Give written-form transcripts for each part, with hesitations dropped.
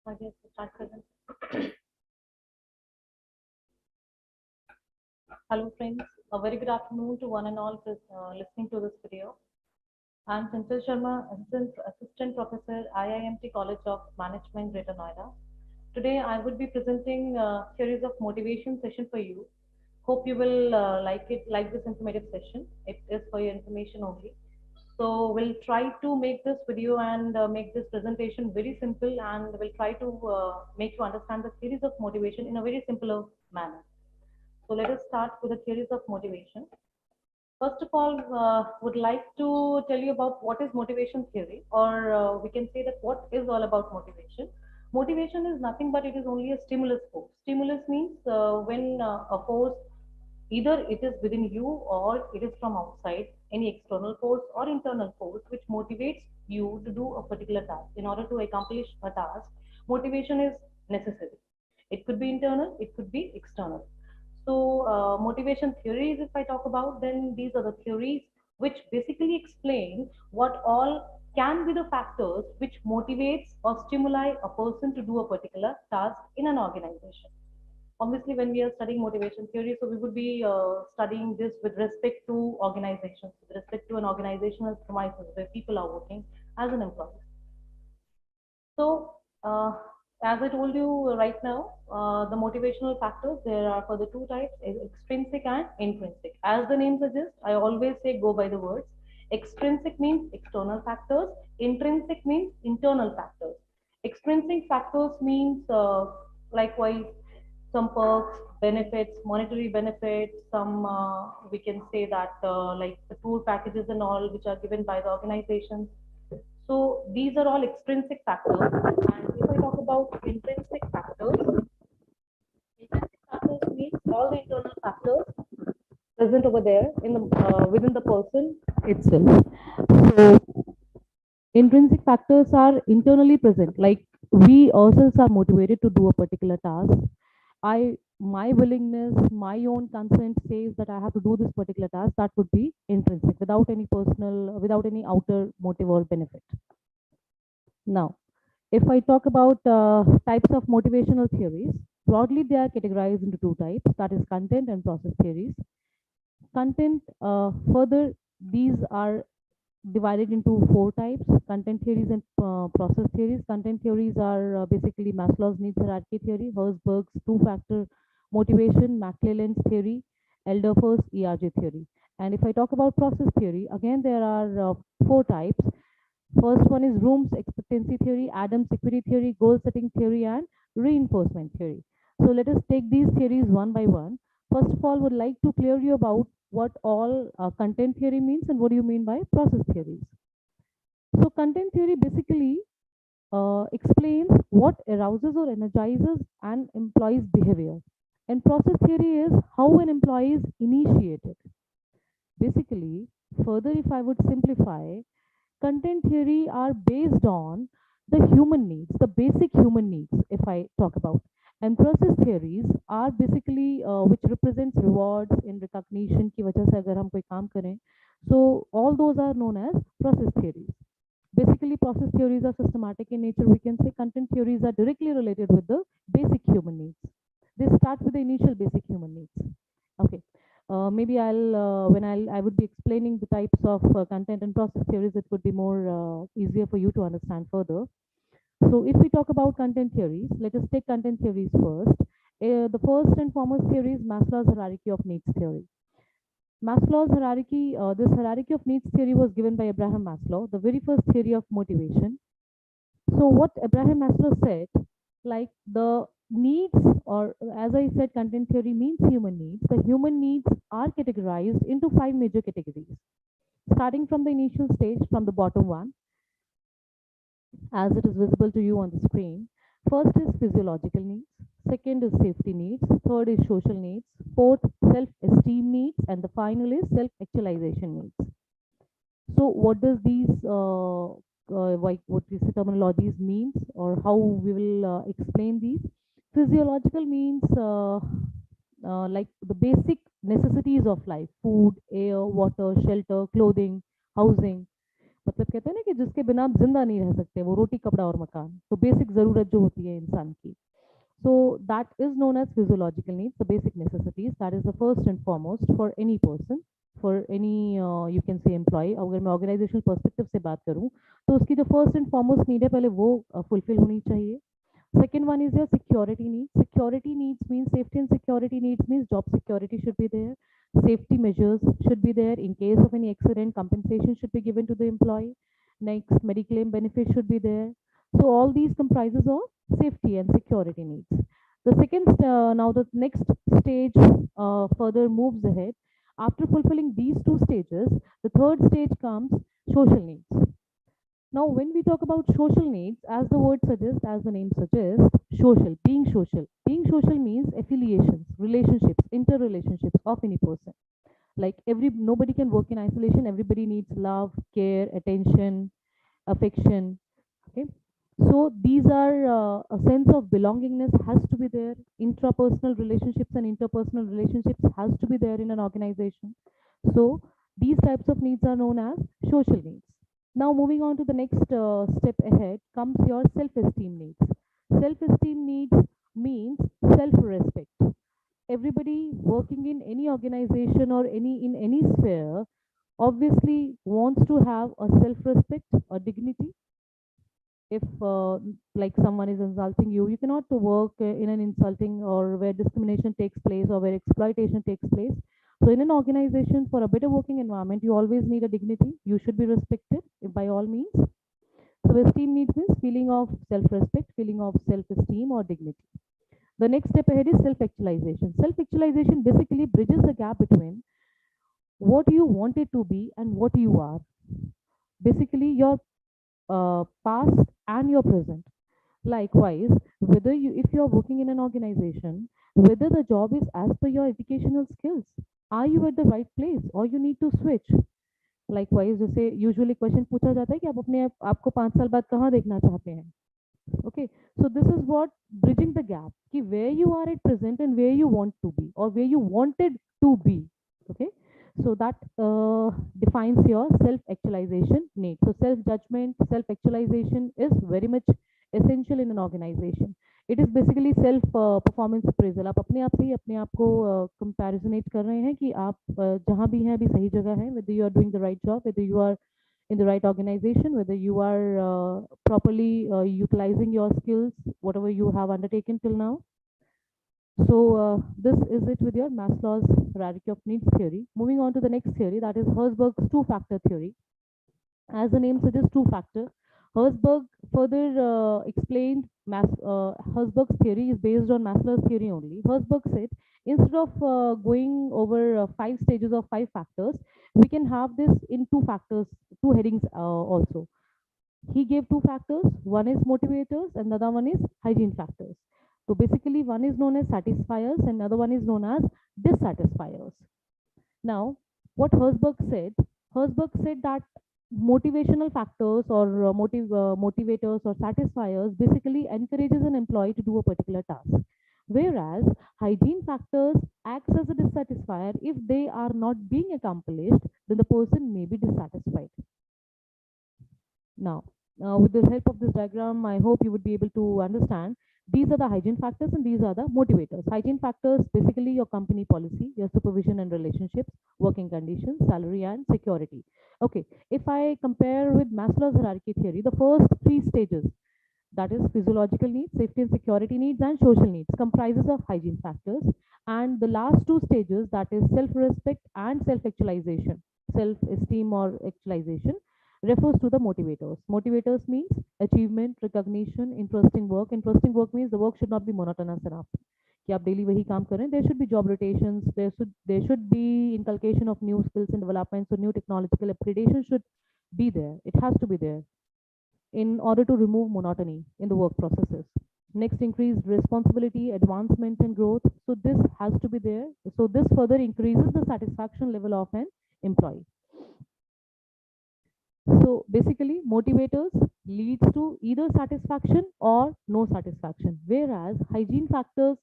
I guess we start present. Hello friends, a very good afternoon to one and all listening to this video. I'm Chanchal Sharma, Assistant Professor, IIMT College of Management, Greater Noida. Today I would be presenting a series of motivation session for you. Hope you will like this informative session. It is for your information only. So we'll try to make this video and make this presentation very simple, and we'll try to make you understand the series of motivation in a very simpler manner. So let us start with a series of motivation. First of all, would like to tell you about what is motivation theory, or we can say that what is all about motivation. Motivation is nothing but it is only a stimulus force. Stimulus means when a force, either it is within you or it is from outside, any external force or internal force, which motivates you to do a particular task. In order to accomplish a task, motivation is necessary. It could be internal, it could be external. So, motivation theories, if I talk about, then these are the theories which basically explain what all can be the factors which motivates or stimuli a person to do a particular task in an organization. Obviously, when we are studying motivation theory, so we would be studying this with respect to organizations, with respect to an organizational premises where people are working as an employee. So, as I told you right now, the motivational factors, there are for the two types, extrinsic and intrinsic. As the name suggests, I always say go by the words. Extrinsic means external factors, intrinsic means internal factors. Extrinsic factors means likewise some perks, benefits, monetary benefits, some we can say that like the tour packages and all which are given by the organizations. So these are all extrinsic factors. And if I talk about intrinsic factors means all the internal factors present over there in the within the person itself. So intrinsic factors are internally present, like we ourselves are motivated to do a particular task. My willingness, my own consent says that I have to do this particular task. That would be intrinsic, without any outer motive or benefit. Now, if I talk about types of motivational theories, broadly they are categorized into two types, that is content and process theories. Content, further, these are divided into four types: content theories and process theories. Content theories are basically Maslow's needs hierarchy theory, Herzberg's two-factor motivation, McClelland's theory, ALDERFER'S ERG theory. And if I talk about process theory, again there are four types. First one is Room's expectancy theory, Adams equity theory, goal setting theory, and reinforcement theory. So let us take these theories one by one. First of all, would like to clear you about what all content theory means and what do you mean by process theories. So content theory basically explains what arouses or energizes an employee's behavior. And process theory is how an employee is initiated. Basically, further, if I would simplify, content theory are based on the human needs, the basic human needs, if I talk about. And process theories are basically which represents rewards in recognition की वजह से अगर हम कोई काम करें. So all those are known as process theories. Basically, process theories are systematic in nature. We can say content theories are directly related with the basic human needs. They start with the initial basic human needs. Okay. Maybe I would be explaining the types of content and process theories, it would be more easier for you to understand further. So if we talk about content theories, let us take content theories first. The first and foremost theory is Maslow's hierarchy of needs theory. Maslow's hierarchy, this hierarchy of needs theory was given by Abraham Maslow, the very first theory of motivation. So what Abraham Maslow said, like the needs, or as I said, content theory means human needs. The human needs are categorized into five major categories. Starting from the initial stage, from the bottom one, as it is visible to you on the screen. First is physiological needs. Second is safety needs. Third is social needs. Fourth, self-esteem needs. And the final is self-actualization needs. So what does these what these terminologies means, or how we will explain these? Physiological means like the basic necessities of life: food, air, water, shelter, clothing, housing. मतलब कहते हैं ना कि जिसके बिना आप जिंदा नहीं रह सकते, वो रोटी कपड़ा और मकान, तो बेसिक जरूरत जो होती है इंसान की. So that is known as physiological needs, the basic necessities. That is the first and foremost for any person, for any you can say employee. अगर मैं organizational perspective से बात करूँ, तो उसकी जो first and foremost need है, पहले वो fulfill होनी चाहिए. Second one is your security needs. Security needs means safety, and security needs means job security should be there. Safety measures should be there. In case of any accident, compensation should be given to the employee. Next, mediclaim benefit should be there. So all these comprises of safety and security needs. The second, now the next stage further moves ahead. After fulfilling these two stages, the third stage comes social needs. Now, when we talk about social needs, as the word suggests, as the name suggests, social, being social. Being social means affiliations, relationships, interrelationships of any person. Like nobody can work in isolation. Everybody needs love, care, attention, affection. Okay. So these are a sense of belongingness has to be there. Intrapersonal relationships and interpersonal relationships has to be there in an organization. So these types of needs are known as social needs. Now moving on to the next step ahead comes your self-esteem needs. Self-esteem needs means self-respect. Everybody working in any organization or any sphere obviously wants to have a self-respect or dignity. If like someone is insulting you, you cannot work in an insulting or where discrimination takes place or where exploitation takes place. So in an organization, for a better working environment, you always need a dignity. You should be respected by all means. So esteem needs means feeling of self-respect, feeling of self-esteem or dignity. The next step ahead is self-actualization. Self-actualization basically bridges the gap between what you wanted to be and what you are. Basically, your past and your present. Likewise, whether you, if you are working in an organization, whether the job is as per your educational skills, are you at the right place or you need to switch? Likewise, जैसे usually question पूछा जाता है कि आप अपने आपको 5 साल बाद कहाँ देखना चाहते हैं? Okay, so this is what bridging the gap, कि where you are at present and where you want to be or where you wanted to be. Okay, so that defines your self-actualization need. So self-judgment, self-actualization is very much essential in an organization. It is basically self performance appraisal. आप अपने आप से ही अपने आप को comparisonate कर रहे हैं कि आप जहाँ भी हैं अभी सही जगह हैं, whether you are doing the right job, whether you are in the right organization, whether you are properly utilizing your skills, whatever you have undertaken till now. So this is it with your Maslow's hierarchy of needs theory. Moving on to the next theory, that is Herzberg's two-factor theory. As the name suggests, two-factor. Herzberg further explained Herzberg's theory is based on Maslow's theory only. Herzberg said, instead of going over 5 stages of 5 factors, we can have this in 2 factors, 2 headings also. He gave 2 factors. One is motivators and the other one is hygiene factors. So basically, one is known as satisfiers and another one is known as dissatisfiers. Now, what Herzberg said that motivational factors or motivators or satisfiers basically encourages an employee to do a particular task, whereas hygiene factors acts as a dissatisfier. If they are not being accomplished, then the person may be dissatisfied. Now, with the help of this diagram, I hope you would be able to understand. These are the hygiene factors and these are the motivators. Hygiene factors, basically your company policy, your supervision and relationships, working conditions, salary and security. Okay, if I compare with Maslow's hierarchy theory, the first 3 stages, that is physiological needs, safety and security needs, and social needs, comprises of hygiene factors. And the last 2 stages, that is self-respect and self-actualization, self-esteem or actualization, refers to the motivators. Motivators means achievement, recognition, interesting work. Interesting work means the work should not be monotonous enough. कि आप daily वही काम करें. There should be job rotations. There should be inculcation of new skills and development. So new technological upgradation should be there. It has to be there in order to remove monotony in the work processes. Next, increased responsibility, advancement, and growth. So this has to be there. So this further increases the satisfaction level of an employee. So basically, motivators leads to either satisfaction or no satisfaction, whereas hygiene factors,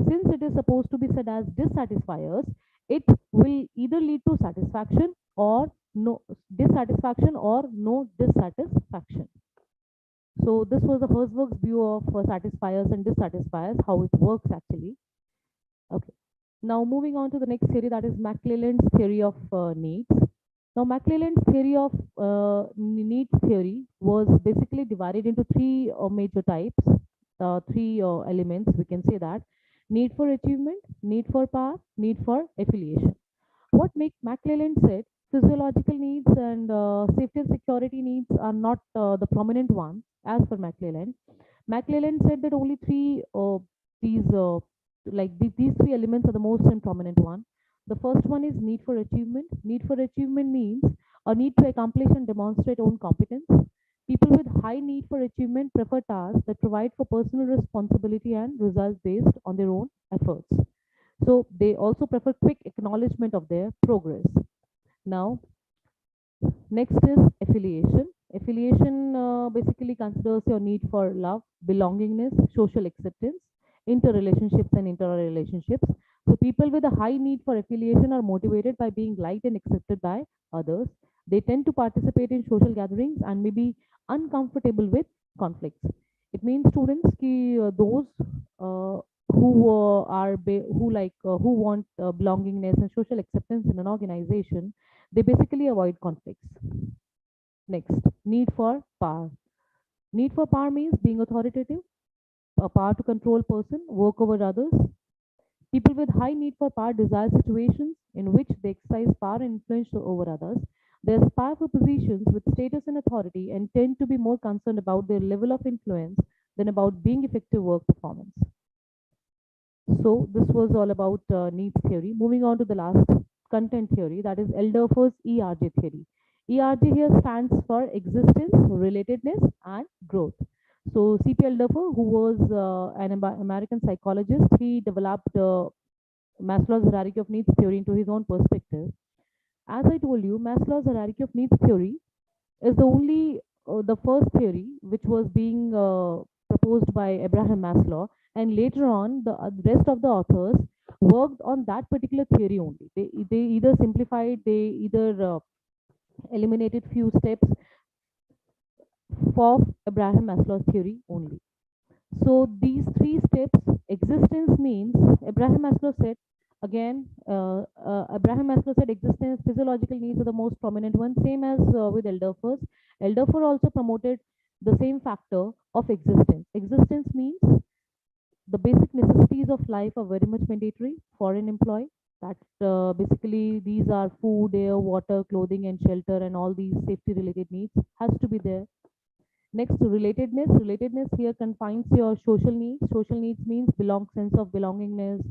since it is supposed to be said as dissatisfiers, it will either lead to satisfaction or no dissatisfaction or no dissatisfaction. So this was the Herzberg's view of satisfiers and dissatisfiers, how it works actually. Okay. Now moving on to the next theory, that is McClelland's theory of needs. Now McClelland's theory of needs theory was basically divided into three major types, three elements. We can say that: need for achievement, need for power, need for affiliation. What make McClelland said physiological needs and safety and security needs are not the prominent ones as per McClelland. McClelland said that only these these three elements are the most and prominent one. The first one is need for achievement. Need for achievement means a need to accomplish and demonstrate own competence. People with high need for achievement prefer tasks that provide for personal responsibility and results based on their own efforts. So they also prefer quick acknowledgement of their progress. Now, next is affiliation. Affiliation basically considers your need for love, belongingness, social acceptance, interrelationships and interrelationships. So people with a high need for affiliation are motivated by being liked and accepted by others. They tend to participate in social gatherings and may be uncomfortable with conflicts. It means students those who want belongingness and social acceptance in an organization, they basically avoid conflicts. Next, need for power. Need for power means being authoritative, a power to control person, work over others. People with high need for power desire situations in which they exercise power and influence over others. They aspire for positions with status and authority and tend to be more concerned about their level of influence than about being effective work performance. So this was all about needs theory. Moving on to the last content theory, that is ALDERFER'S ERJ theory. ERJ here stands for existence, relatedness, and growth. So C.P. Alderfer, who was an American psychologist, he developed Maslow's hierarchy of needs theory into his own perspective. As I told you, Maslow's hierarchy of needs theory is the first theory which was being proposed by Abraham Maslow, and later on the rest of the authors worked on that particular theory only. They either simplified, they either eliminated few steps for Abraham Maslow's theory only. So these three steps, existence means Abraham Maslow said again. Abraham Maslow said existence, physiological needs are the most prominent one. Same as with Alderfer's. Alderfer also promoted the same factor of existence. Existence means the basic necessities of life are very much mandatory for an employee. That basically these are food, air, water, clothing, and shelter, and all these safety related needs has to be there. Next, relatedness. Relatedness here confines your social needs. Social needs means sense of belongingness.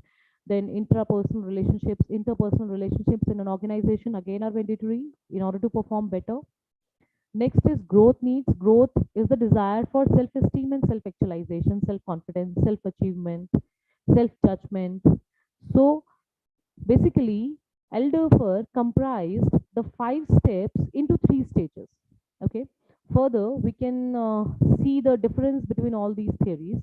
Then intrapersonal relationships, interpersonal relationships in an organization again are mandatory in order to perform better. Next is growth needs. Growth is the desire for self-esteem and self-actualization, self-confidence, self-achievement, self-judgment. So basically, Alderfer comprised the 5 steps into 3 stages. Okay. Further, we can see the difference between all these theories,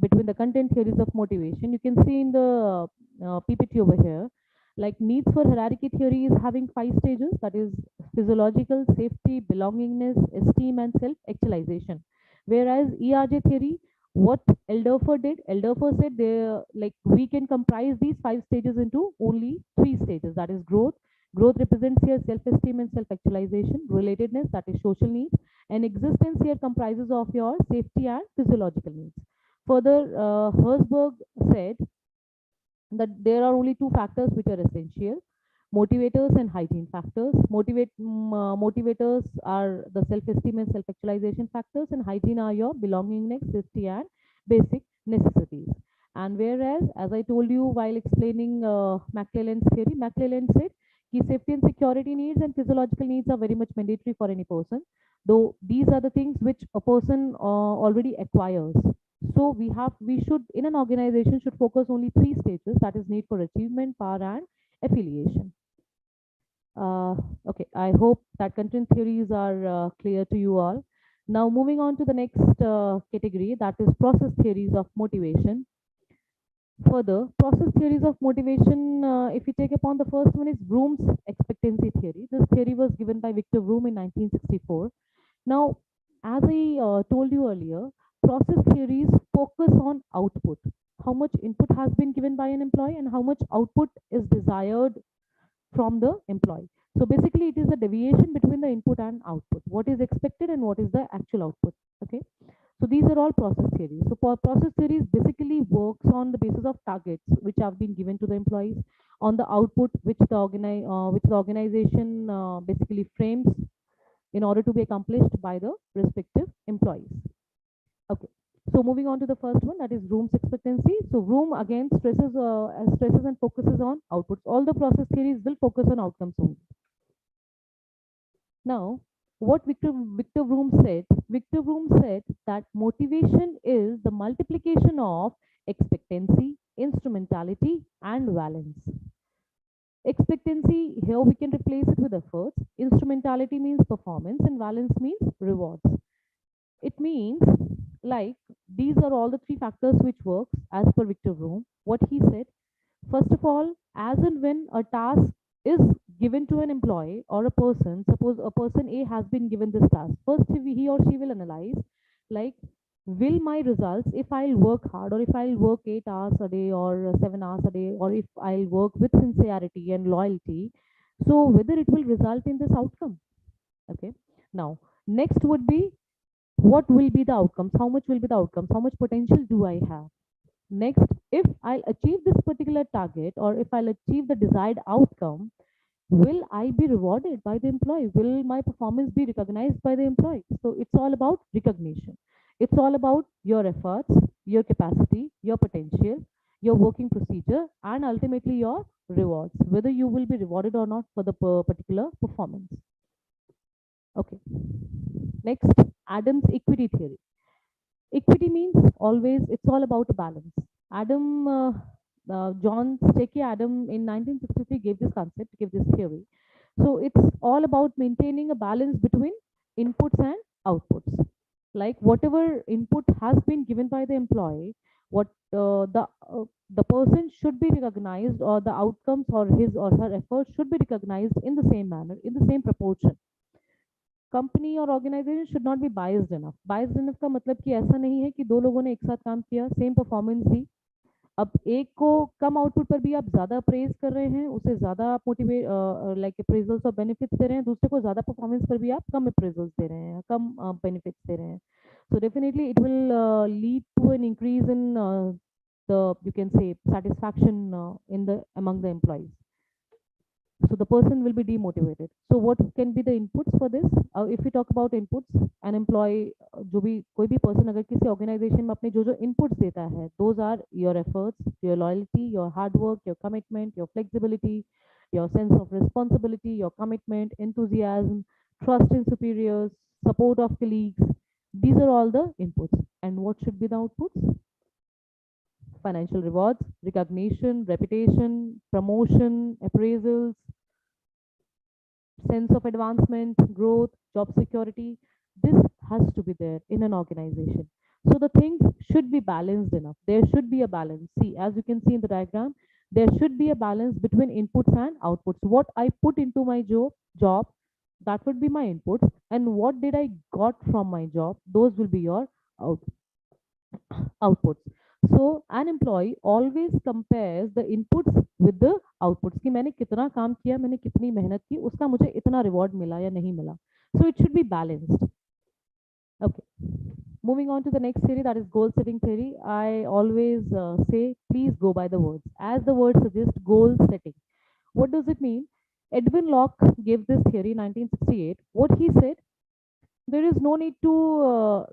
between the content theories of motivation. You can see in the PPT over here, like needs for hierarchy theory is having 5 stages, that is physiological, safety, belongingness, esteem, and self-actualization. Whereas ERJ theory, what Alderfer did, Alderfer said we can comprise these 5 stages into only 3 stages, that is growth. Growth represents here self-esteem and self-actualization, relatedness, that is social needs, and existence here comprises of your safety and physiological needs. Further, Herzberg said that there are only 2 factors which are essential: motivators and hygiene factors. Motivators are the self-esteem and self-actualization factors, and hygiene are your belongingness, safety, and basic necessities. And whereas, as I told you while explaining McClelland's theory, McClelland said key safety and security needs and physiological needs are very much mandatory for any person, though these are the things which a person already acquires. So we should in an organization should focus only 3 stages, that is need for achievement, power, and affiliation. Okay, I hope that content theories are clear to you all. Now moving on to the next category, that is process theories of motivation. Further, process theories of motivation, if we take upon the first one is Vroom's expectancy theory. This theory was given by Victor Vroom in 1964. Now, as I told you earlier, process theories focus on output. How much input has been given by an employee and how much output is desired from the employee. So basically, it is a deviation between the input and output. What is expected and what is the actual output. Okay. So these are all process theories. So process theories basically works on the basis of targets which have been given to the employees, on the output which the organization basically frames in order to be accomplished by the respective employees. Okay. So moving on to the first one, that is Vroom's expectancy. So Vroom again stresses and focuses on outputs. All the process theories will focus on outcomes only. Now, what Victor Vroom said? Victor Vroom said that motivation is the multiplication of expectancy, instrumentality, and valence. Expectancy, here we can replace it with efforts. Instrumentality means performance, and valence means rewards. It means like these are all the three factors which works as per Victor Vroom. What he said, first of all, as and when a task is given to an employee or a person, suppose a person A has been given this task, first he or she will analyze like, will my results, if I'll work hard or if I'll work 8 hours a day or 7 hours a day, or if I'll work with sincerity and loyalty, so whether it will result in this outcome. Okay. Now, next would be what will be the outcomes, how much will be the outcomes, how much potential do I have. Next, if I'll achieve this particular target or if I'll achieve the desired outcome, will I be rewarded by the employee? Will my performance be recognized by the employee? So it's all about recognition. It's all about your efforts, your capacity, your potential, your working procedure, and ultimately your rewards, whether you will be rewarded or not for the particular performance. Okay. Next, Adam's equity theory. Equity means always, it's all about a balance. John Stacey Adam in 1963 gave this concept, gave this theory. So it's all about maintaining a balance between inputs and outputs. Like whatever input has been given by the employee, what the person should be recognized, or the outcomes or his or her efforts should be recognized in the same manner, in the same proportion. Company और organisation should not be biased enough. Biased enough का मतलब कि ऐसा नहीं है कि दो लोगों ने एक साथ काम किया, सेम परफॉर्मेंस दी, अब एक को कम आउटपुट पर भी आप ज्यादा प्रेज कर रहे हैं, उसे ज्यादा आप मोटिवेट लाइक अप्रेजल्स और बेनिफिट्स दे रहे हैं, दूसरे को ज्यादा परफॉर्मेंस पर भी आप कम अप्रेजल्स दे रहे हैं, कम बेनिफिट्स दे रहे हैं. So definitely it will lead to an increase in the, you can say, satisfaction in the among the employees. So the person will be demotivated. So what can be the inputs for this? If we talk about inputs, an employee, जो भी कोई भी person अगर किसी organization में अपने जो inputs देता है, those are your efforts, your loyalty, your hard work, your commitment, your flexibility, your sense of responsibility, your commitment, enthusiasm, trust in superiors, support of colleagues. These are all the inputs. And what should be the outputs? Financial rewards, recognition, reputation, promotion, appraisals, sense of advancement, growth, job security. This has to be there in an organization. So the things should be balanced enough. There should be a balance. See, as you can see in the diagram, there should be a balance between inputs and outputs. What I put into my job, that would be my inputs, and what did I got from my job, those will be your out, outputs. So an employee always compares the inputs with the outputs कि मैंने कितना काम किया, मैंने कितनी मेहनत की, उसका मुझे इतना reward मिला या नहीं मिला. So it should be balanced. Okay. Moving on to the next theory, that is goal setting theory. I always say, please go by the words. As the word suggests, goal setting. What does it mean? Edwin Locke gave this theory in 1968. What he said, there is no need to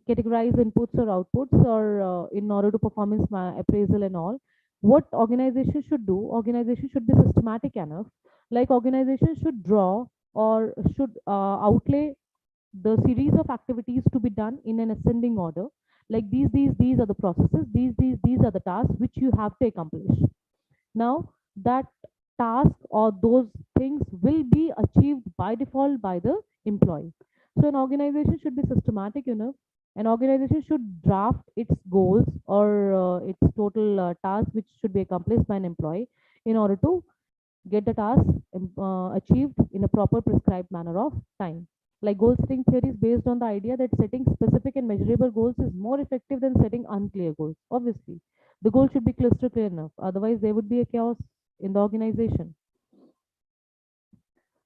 categorize inputs or outputs or in order to performance appraisal and all. What organization should do, organization should be systematic enough. Like organization should draw or should outlay the series of activities to be done in an ascending order. Like these are the processes, these are the tasks which you have to accomplish. Now that task or those things will be achieved by default by the employee. So an organization should be systematic enough. An organization should draft its goals or its total tasks which should be accomplished by an employee in order to get the task achieved in a proper prescribed manner of time. Like goal setting theory is based on the idea that setting specific and measurable goals is more effective than setting unclear goals. Obviously, the goal should be crystal clear enough. Otherwise, there would be a chaos in the organization.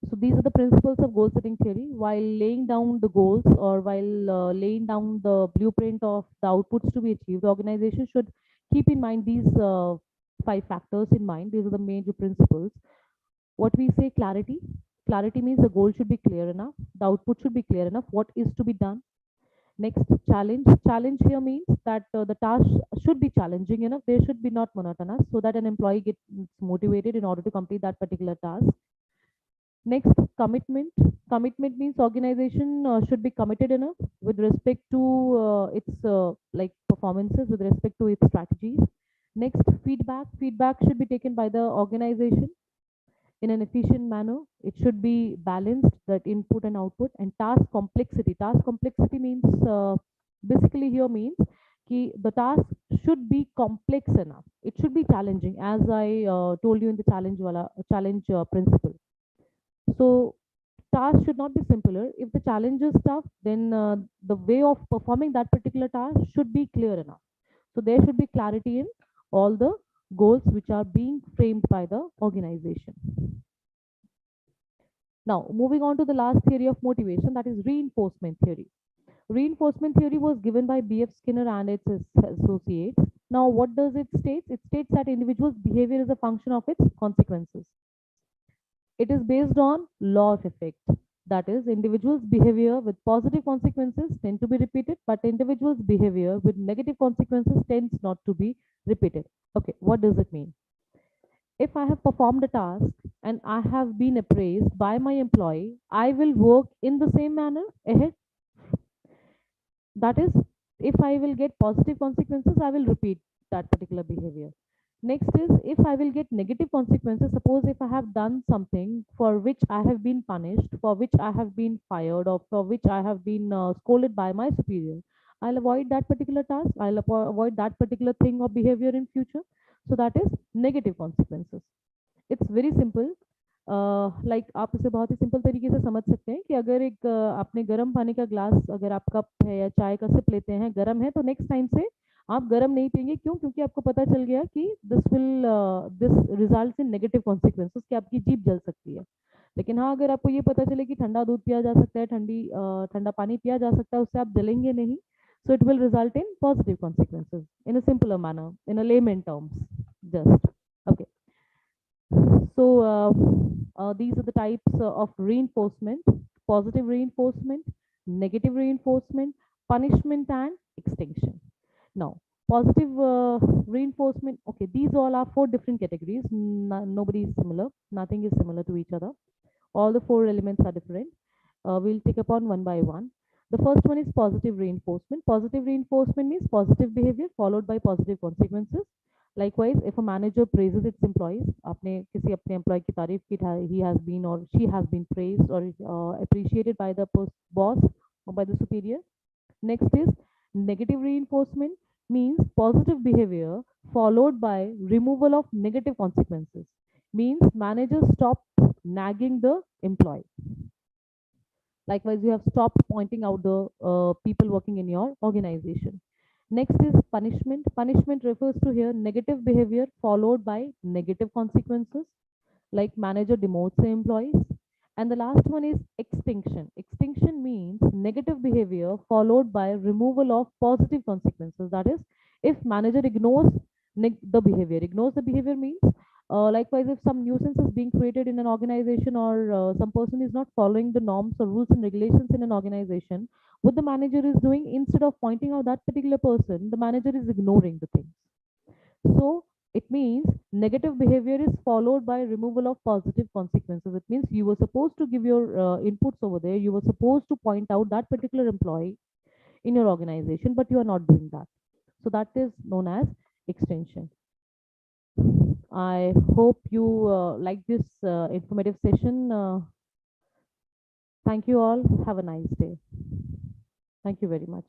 So these are the principles of goal setting theory. While laying down the goals or while laying down the blueprint of the outputs to be achieved, the organization should keep in mind these five factors in mind. These are the major principles. What we say clarity. Clarity means the goal should be clear enough. The output should be clear enough. What is to be done. Next, challenge. Challenge here means that the task should be challenging enough. They should be not monotonous so that an employee gets motivated in order to complete that particular task. Next, commitment. Commitment means organization should be committed enough with respect to its like performances, with respect to its strategies. Next, feedback. Feedback should be taken by the organization in an efficient manner. It should be balanced, that input and output. And task complexity. Task complexity means basically here means the task should be complex enough. It should be challenging, as I told you in the challenge principle. So task should not be simpler. If the challenge is tough, then the way of performing that particular task should be clear enough. So there should be clarity in all the goals which are being framed by the organization. Now, moving on to the last theory of motivation, that is reinforcement theory. Reinforcement theory was given by B.F. Skinner and its associates. Now, what does it state? It states that individual's behavior is a function of its consequences. It is based on law of effect. That is, individuals' behavior with positive consequences tend to be repeated, but individuals' behavior with negative consequences tends not to be repeated. Okay, what does it mean? If I have performed a task and I have been appraised by my employee, I will work in the same manner ahead. That is, if I will get positive consequences, I will repeat that particular behavior. Next is, if I will get negative consequences, suppose if I have done something for which I have been punished, for which I have been fired, or for which I have been scolded by my superior, I'll avoid that particular task, I'll avoid that particular thing or behavior in future. So that is negative consequences. It's very simple. Like आप इसे बहुत ही simple तरीके से समझ सकते हैं कि अगर एक आपने गर्म पानी का ग्लास, अगर आप कप है या चाय का सिप लेते हैं, गर्म है, तो नेक्स्ट टाइम से आप गर्म नहीं पिएंगे. क्यों? क्योंकि आपको पता चल गया कि this result in negative consequences, कि आपकी जीभ जल सकती है. लेकिन हाँ, अगर आपको ये पता चले कि ठंडा दूध पिया जा सकता है, ठंडा पानी पिया जा सकता है, उससे आप जलेंगे नहीं. So it will result in positive consequences in a simpler manner, in a layman terms. Just okay. So these are the types of reinforcement: positive reinforcement, negative reinforcement, punishment, and extinction. Now, positive reinforcement. Okay, these all are four different categories. Nobody is similar. Nothing is similar to each other. All the four elements are different. We'll take upon one by one. The first one is positive reinforcement. Positive reinforcement means positive behavior followed by positive consequences. Likewise, if a manager praises its employees, आपने किसी अपने employee की तारीफ की, he has been or she has been praised or appreciated by the boss or by the superior. Next is negative reinforcement, means positive behavior followed by removal of negative consequences. Means manager stop nagging the employee. Likewise, you have stopped pointing out the people working in your organization. Next is punishment. Punishment refers to here negative behavior followed by negative consequences, like manager demotes the employees. And the last one is extinction. Extinction means negative behavior followed by removal of positive consequences. That is, if manager ignores the behavior means likewise, if some nuisance is being created in an organization or some person is not following the norms or rules and regulations in an organization, what the manager is doing, instead of pointing out that particular person, the manager is ignoring the things. So it means negative behavior is followed by removal of positive consequences. It means you were supposed to give your inputs over there. You were supposed to point out that particular employee in your organization, but you are not doing that. So that is known as extension. I hope you like this informative session. Thank you all. Have a nice day. Thank you very much.